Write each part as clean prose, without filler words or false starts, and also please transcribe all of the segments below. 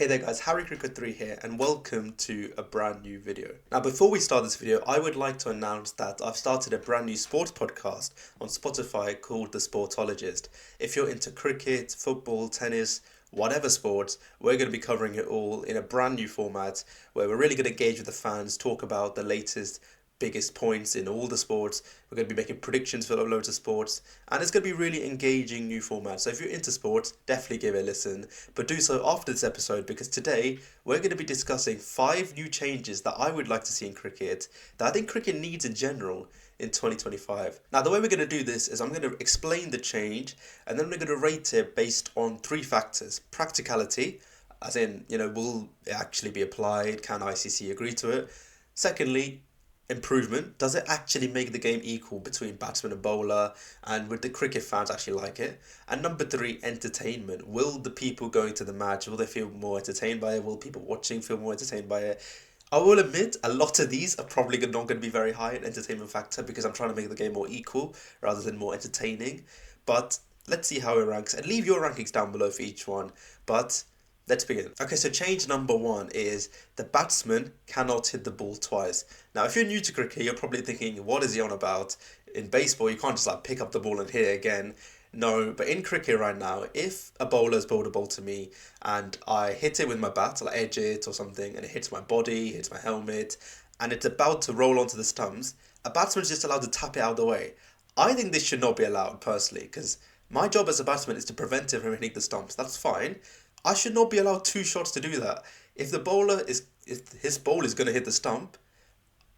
Hey there guys, Harry Cricket 3 here and welcome to a brand new video. Now before we start this video, I would like to announce that I've started a brand new sports podcast on Spotify called The Sportologist. If you're into cricket, football, tennis, whatever sports, we're going to be covering it all in a brand new format where we're really going to engage with the fans, talk about the latest biggest points in all the sports. We're going to be making predictions for loads of sports, and it's going to be really engaging new format. So if you're into sports, definitely give it a listen, but do so after this episode, because today we're going to be discussing 5 new changes that I would like to see in cricket, that I think cricket needs in general in 2025. Now the way we're going to do this is I'm going to explain the change, and then we're going to rate it based on 3 factors. Practicality, as in, will it actually be applied? Can ICC agree to it? Secondly, improvement. Does it actually make the game equal between batsman and bowler? And would the cricket fans actually like it? And number 3, entertainment. Will the people going to the match, will they feel more entertained by it? Will people watching feel more entertained by it? I will admit, a lot of these are probably not going to be very high in entertainment factor because I'm trying to make the game more equal rather than more entertaining. But let's see how it ranks. And leave your rankings down below for each one. But let's begin. Okay, so change number 1 is the batsman cannot hit the ball twice. Now, if you're new to cricket, you're probably thinking, what is he on about? In baseball, you can't just pick up the ball and hit it again. No, but in cricket right now, if a bowler has bowled a ball to me and I hit it with my bat, like edge it or something, and it hits my body, hits my helmet, and it's about to roll onto the stumps, a batsman is just allowed to tap it out of the way. I think this should not be allowed, personally, because my job as a batsman is to prevent it from hitting the stumps. That's fine. I should not be allowed 2 shots to do that. If his ball is going to hit the stump,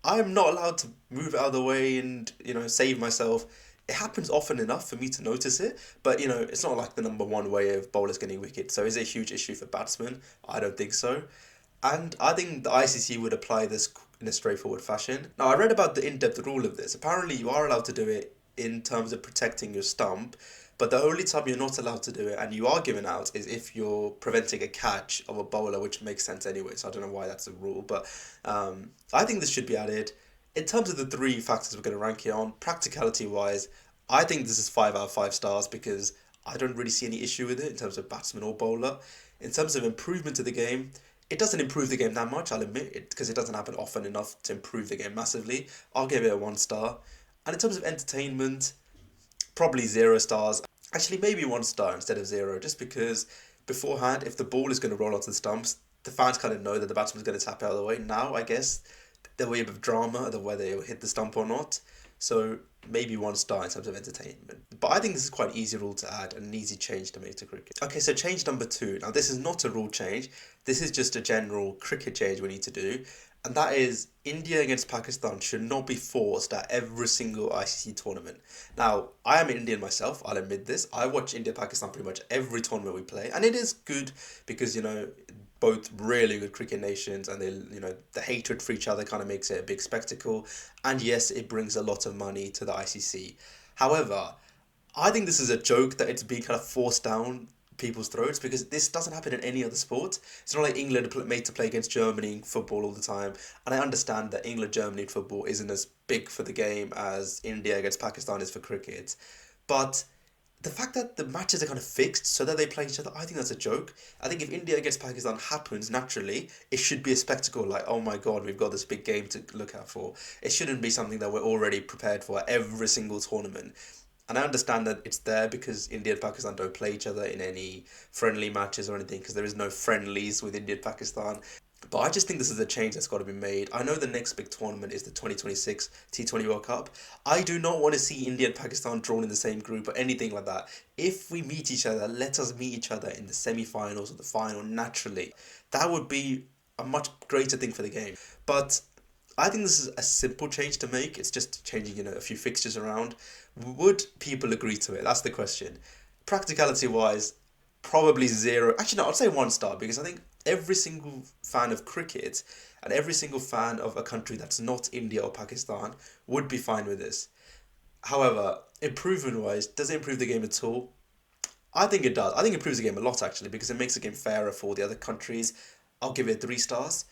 I am not allowed to move out of the way and save myself. It happens often enough for me to notice it, but it's not like the number 1 way of bowlers getting wicket. So is it a huge issue for batsmen? I don't think so. And I think the ICC would apply this in a straightforward fashion. Now, I read about the in-depth rule of this. Apparently, you are allowed to do it in terms of protecting your stump, but the only time you're not allowed to do it, and you are given out, is if you're preventing a catch of a bowler, which makes sense anyway, so I don't know why that's a rule, but I think this should be added. In terms of the 3 factors we're going to rank it on, practicality-wise, I think this is 5 out of 5 stars because I don't really see any issue with it in terms of batsman or bowler. In terms of improvement to the game, it doesn't improve the game that much, I'll admit, because it doesn't happen often enough to improve the game massively. I'll give it a 1 star. And in terms of entertainment, probably 0 stars. Actually, maybe 1 star instead of 0, just because beforehand, if the ball is going to roll onto the stumps, the fans kind of know that the batsman's going to tap it out of the way. Now, I guess, there'll be a bit of drama of whether it will hit the stump or not. So maybe 1 star in terms of entertainment. But I think this is quite an easy rule to add and an easy change to make to cricket. Okay, so change number 2. Now, this is not a rule change. This is just a general cricket change we need to do. And that is, India against Pakistan should not be forced at every single ICC tournament. Now, I am Indian myself, I'll admit this. I watch India-Pakistan pretty much every tournament we play. And it is good because, both really good cricket nations, and the hatred for each other kind of makes it a big spectacle. And yes, it brings a lot of money to the ICC. However, I think this is a joke that it's being kind of forced down people's throats, because this doesn't happen in any other sport. It's not like England are made to play against Germany in football all the time. And I understand that England-Germany in football isn't as big for the game as India against Pakistan is for cricket. But the fact that the matches are kind of fixed so that they play each other, I think that's a joke. I think if India against Pakistan happens naturally, it should be a spectacle like, oh my god, we've got this big game to look out for. It shouldn't be something that we're already prepared for every single tournament. And I understand that it's there because India and Pakistan don't play each other in any friendly matches or anything, because there is no friendlies with India and Pakistan. But I just think this is a change that's got to be made. I know the next big tournament is the 2026 T20 World Cup. I do not want to see India and Pakistan drawn in the same group or anything like that. If we meet each other, let us meet each other in the semi-finals or the final naturally. That would be a much greater thing for the game. But I think this is a simple change to make. It's just changing, a few fixtures around. Would people agree to it? That's the question. Practicality-wise, probably 0. Actually, no, I'd say 1 star, because I think every single fan of cricket and every single fan of a country that's not India or Pakistan would be fine with this. However, improvement-wise, does it improve the game at all? I think it does. I think it improves the game a lot, actually, because it makes the game fairer for the other countries. I'll give it 3 stars.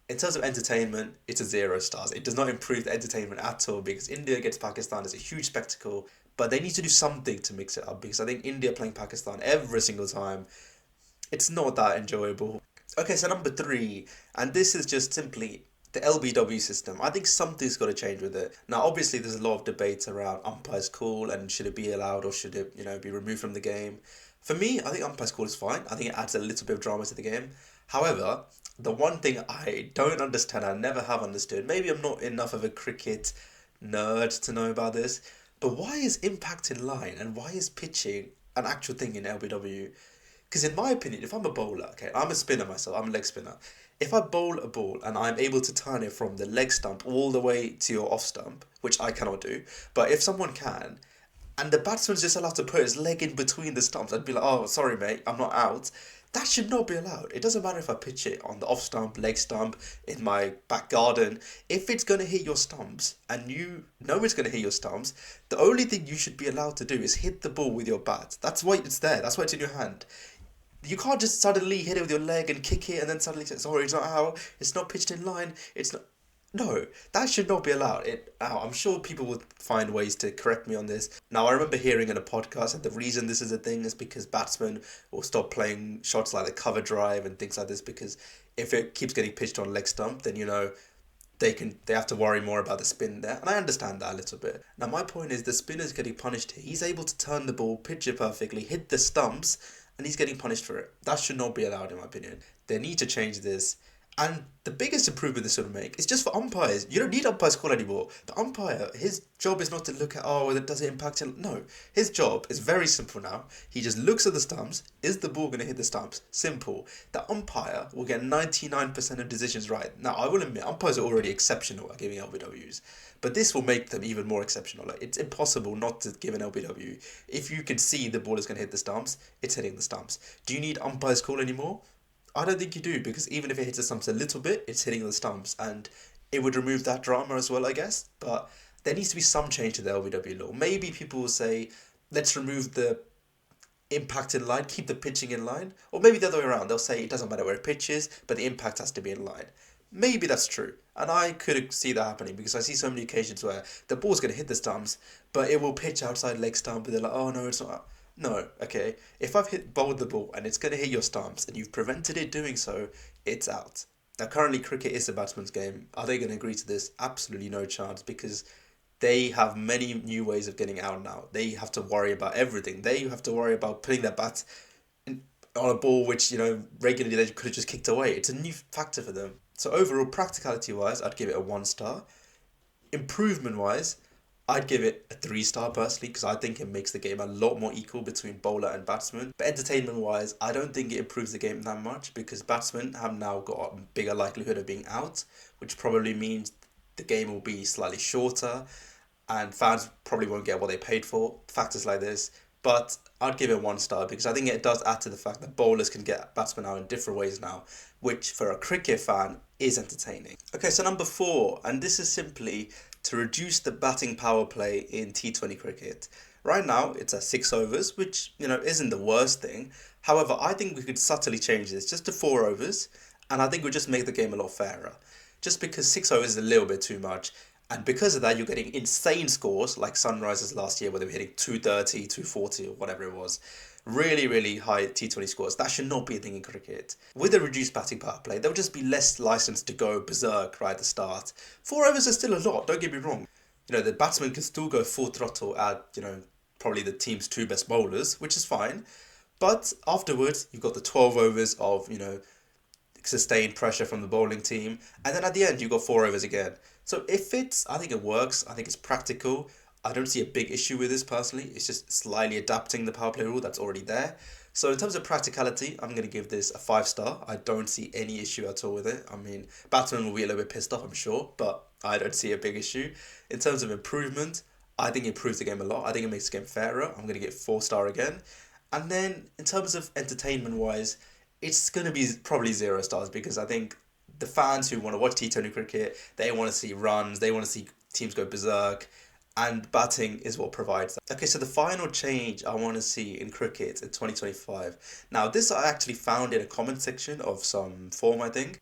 In terms of entertainment, it's a 0 stars. It does not improve the entertainment at all, because India against Pakistan is a huge spectacle, but they need to do something to mix it up, because I think India playing Pakistan every single time, it's not that enjoyable. Okay, so number three, and this is just simply the LBW system. I think something's got to change with it. Now, obviously, there's a lot of debate around umpire's call and should it be allowed or should it, be removed from the game. For me, I think umpire's call is fine. I think it adds a little bit of drama to the game. However, the one thing I don't understand, I never have understood, maybe I'm not enough of a cricket nerd to know about this, but why is impact in line and why is pitching an actual thing in LBW? Because in my opinion, if I'm a bowler, okay, I'm a spinner myself, I'm a leg spinner. If I bowl a ball and I'm able to turn it from the leg stump all the way to your off stump, which I cannot do, but if someone can, and the batsman's just allowed to put his leg in between the stumps, I'd be like, oh, sorry, mate, I'm not out. That should not be allowed. It doesn't matter if I pitch it on the off stump, leg stump, in my back garden. If it's going to hit your stumps and you know it's going to hit your stumps, the only thing you should be allowed to do is hit the ball with your bat. That's why it's there. That's why it's in your hand. You can't just suddenly hit it with your leg and kick it and then suddenly say, sorry, it's not out, it's not pitched in line, it's not. No, that should not be allowed. I'm sure people would find ways to correct me on this. Now, I remember hearing in a podcast that the reason this is a thing is because batsmen will stop playing shots like the cover drive and things like this because if it keeps getting pitched on leg stump, then they have to worry more about the spin there, and I understand that a little bit. Now, my point is the spinner's getting punished here. He's able to turn the ball, pitch it perfectly, hit the stumps, and he's getting punished for it. That should not be allowed, in my opinion. They need to change this. And the biggest improvement this would make is just for umpires. You don't need umpires call anymore. The umpire, his job is not to look at, oh, does it impact it? No. His job is very simple now. He just looks at the stumps. Is the ball going to hit the stumps? Simple. The umpire will get 99% of decisions right. Now, I will admit, umpires are already exceptional at giving LBWs. But this will make them even more exceptional. Like, it's impossible not to give an LBW. If you can see the ball is going to hit the stumps, it's hitting the stumps. Do you need umpires call anymore? I don't think you do, because even if it hits the stumps a little bit, it's hitting the stumps, and it would remove that drama as well, I guess. But there needs to be some change to the LBW law. Maybe people will say, let's remove the impact in line, keep the pitching in line, or maybe the other way around. They'll say it doesn't matter where it pitches, but the impact has to be in line. Maybe that's true, and I could see that happening because I see so many occasions where the ball's going to hit the stumps, but it will pitch outside leg stump, and they're like, oh no, it's not. No, okay. If I've bowled the ball and it's going to hit your stumps and you've prevented it doing so, it's out. Now, currently, cricket is the batsman's game. Are they going to agree to this? Absolutely no chance because they have many new ways of getting out now. They have to worry about everything. They have to worry about putting their bat on a ball which, regularly they could have just kicked away. It's a new factor for them. So, overall, practicality wise, I'd give it a 1 star. Improvement wise, I'd give it a 3 star personally because I think it makes the game a lot more equal between bowler and batsman. But entertainment wise, I don't think it improves the game that much because batsmen have now got a bigger likelihood of being out, which probably means the game will be slightly shorter and fans probably won't get what they paid for. Factors like this. But I'd give it 1 star because I think it does add to the fact that bowlers can get batsmen out in different ways now, which for a cricket fan is entertaining. Okay, so number 4, and this is simply to reduce the batting power play in T20 cricket. Right now, it's at 6 overs, which, isn't the worst thing. However, I think we could subtly change this just to 4 overs, and I think it would just make the game a lot fairer. Just because 6 overs is a little bit too much, and because of that, you're getting insane scores, like Sunrisers last year, where they were hitting 230, 240, or whatever it was. Really, really high T20 scores. That should not be a thing in cricket. With a reduced batting power play, there will just be less license to go berserk right at the start. 4 overs is still a lot, don't get me wrong. The batsman can still go full throttle at, probably the team's 2 best bowlers, which is fine. But afterwards, you've got the 12 overs of, sustained pressure from the bowling team. And then at the end, you've got 4 overs again. So I think it works. I think it's practical. I don't see a big issue with this personally. It's just slightly adapting the power play rule that's already there. So in terms of practicality, I'm going to give this a 5 star. I don't see any issue at all with it. I mean, batsmen will be a little bit pissed off, I'm sure, but I don't see a big issue. In terms of improvement, I think it improves the game a lot. I think it makes the game fairer. I'm going to get 4 star again. And then in terms of entertainment wise, it's going to be probably 0 stars because I think the fans who want to watch T20 cricket, they want to see runs, they want to see teams go berserk, and batting is what provides that. Okay, so the final change I want to see in cricket in 2025. Now, this I actually found in a comment section of some forum, I think.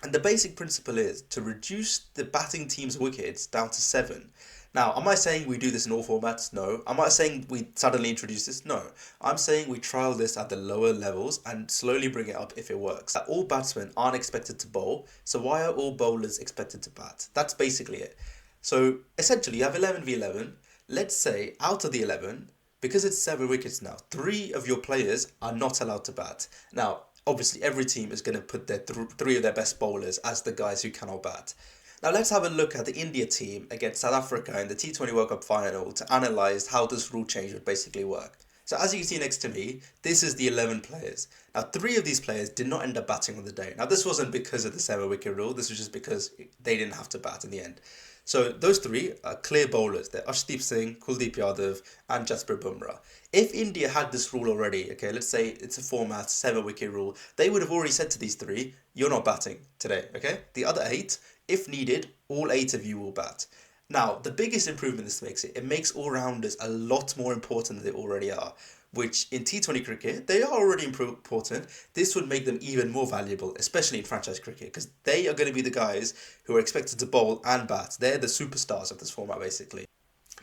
And the basic principle is to reduce the batting team's wickets down to 7. Now, am I saying we do this in all formats? No. Am I saying we suddenly introduce this? No. I'm saying we trial this at the lower levels and slowly bring it up if it works. All batsmen aren't expected to bowl, so why are all bowlers expected to bat? That's basically it. So essentially, you have 11 v 11. Let's say out of the 11, because it's 7 wickets now, 3 of your players are not allowed to bat. Now, obviously, every team is going to put their 3 of their best bowlers as the guys who cannot bat. Now let's have a look at the India team against South Africa in the T20 World Cup final to analyse how this rule change would basically work. So as you can see next to me, this is the 11 players. Now 3 of these players did not end up batting on the day. Now this wasn't because of the 7 wicket rule, this was just because they didn't have to bat in the end. So those 3 are clear bowlers. They're Arshdeep Singh, Kuldeep Yadav and Jasprit Bumrah. If India had this rule already, okay, let's say it's a format, 7 wicket rule, they would have already said to these 3, you're not batting today, okay? The other 8, if needed, all 8 of you will bat. Now, the biggest improvement this makes it makes all-rounders a lot more important than they already are, which in T20 cricket, they are already important. This would make them even more valuable, especially in franchise cricket, because they are going to be the guys who are expected to bowl and bat. They're the superstars of this format, basically.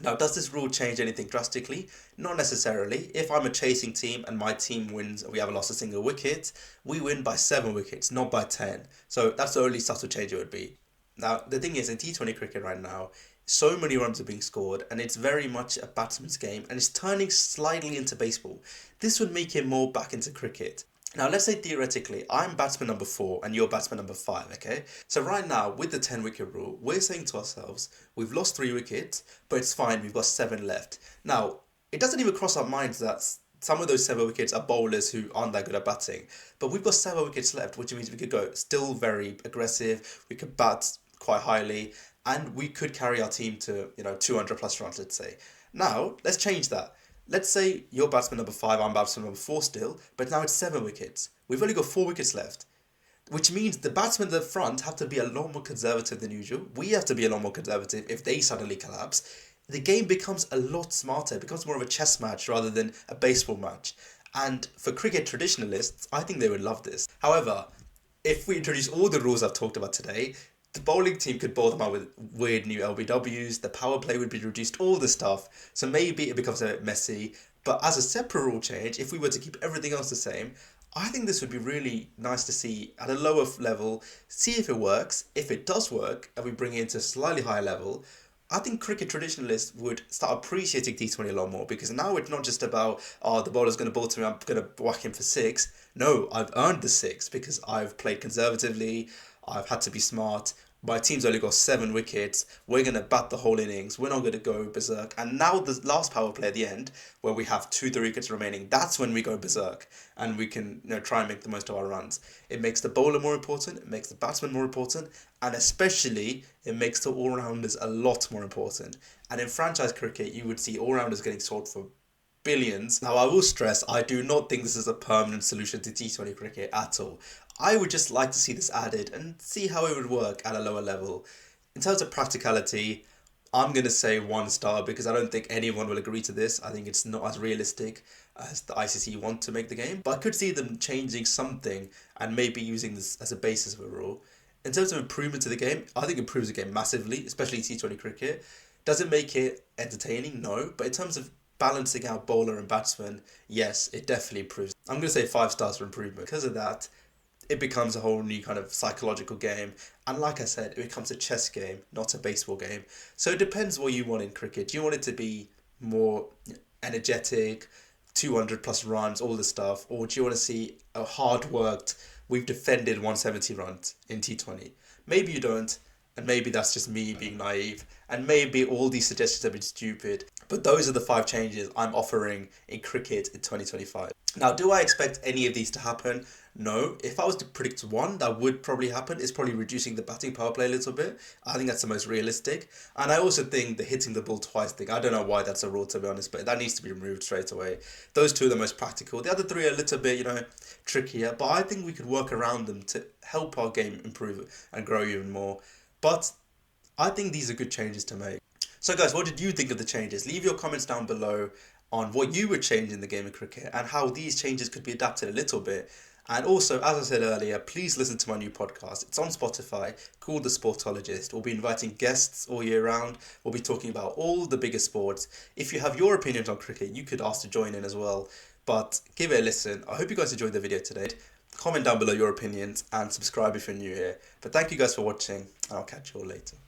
Now, does this rule change anything drastically? Not necessarily. If I'm a chasing team and my team wins and we haven't lost a single wicket, we win by 7 wickets, not by 10. So that's the only subtle change it would be. Now, the thing is, in T20 cricket right now, so many runs are being scored and it's very much a batsman's game and it's turning slightly into baseball. This would make it more back into cricket. Now, let's say theoretically, I'm batsman number 4 and you're batsman number 5, okay? So right now, with the 10 wicket rule, we're saying to ourselves, we've lost 3 wickets, but it's fine, we've got 7 left. Now, it doesn't even cross our minds that some of those 7 wickets are bowlers who aren't that good at batting. But we've got 7 wickets left, which means we could go still very aggressive, we could bat quite highly, and we could carry our team to 200 plus runs, let's say. Now let's change that. Let's say you're batsman number 5, I'm batsman number 4 still, but now it's 7 wickets. We've only got 4 wickets left, which means the batsmen at the front have to be a lot more conservative than usual. We have to be a lot more conservative if they suddenly collapse. The game becomes a lot smarter. It becomes more of a chess match rather than a baseball match. And for cricket traditionalists, I think they would love this. However, if we introduce all the rules I've talked about today, the bowling team could bowl them out with weird new LBWs, the power play would be reduced, all this stuff. So maybe it becomes a bit messy. But as a separate rule change, if we were to keep everything else the same, I think this would be really nice to see at a lower level, see if it works. If it does work and we bring it into a slightly higher level, I think cricket traditionalists would start appreciating T20 a lot more, because now it's not just about, oh, the bowler's going to bowl to me, I'm going to whack him for 6. No, I've earned the 6 because I've played conservatively, I've had to be smart. My team's only got 7 wickets. We're going to bat the whole innings. We're not going to go berserk. And now the last power play at the end, where we have 2-3 wickets remaining, that's when we go berserk and we can try and make the most of our runs. It makes the bowler more important. It makes the batsman more important. And especially, it makes the all-rounders a lot more important. And in franchise cricket, you would see all-rounders getting sold for billions. Now, I will stress, I do not think this is a permanent solution to T20 cricket at all. I would just like to see this added and see how it would work at a lower level. In terms of practicality, I'm going to say 1 star because I don't think anyone will agree to this. I think it's not as realistic as the ICC want to make the game. But I could see them changing something and maybe using this as a basis of a rule. In terms of improvement to the game, I think it improves the game massively, especially T20 cricket. Does it make it entertaining? No. But in terms of balancing out bowler and batsman, yes, it definitely improves. I'm going to say 5 stars for improvement. Because of that, it becomes a whole new kind of psychological game. And like I said, it becomes a chess game, not a baseball game. So it depends what you want in cricket. Do you want it to be more energetic, 200 plus runs, all this stuff? Or do you want to see a hard worked, we've defended 170 runs in T20? Maybe you don't. And maybe that's just me being naive. And maybe all these suggestions have been stupid. But those are the 5 changes I'm offering in cricket in 2025. Now, do I expect any of these to happen? No. If I was to predict one that would probably happen, is probably reducing the batting power play a little bit. I think that's the most realistic. And I also think the hitting the ball twice thing, I don't know why that's a rule, to be honest, but that needs to be removed straight away. Those 2 are the most practical. The other 3 are a little bit, trickier, but I think we could work around them to help our game improve and grow even more. But I think these are good changes to make. So guys, what did you think of the changes? Leave your comments down below on what you would change in the game of cricket and how these changes could be adapted a little bit. And also, as I said earlier, please listen to my new podcast. It's on Spotify called The Sportologist. We'll be inviting guests all year round. We'll be talking about all the biggest sports. If you have your opinions on cricket, you could ask to join in as well. But give it a listen. I hope you guys enjoyed the video today. Comment down below your opinions and subscribe if you're new here. But thank you guys for watching, and I'll catch you all later.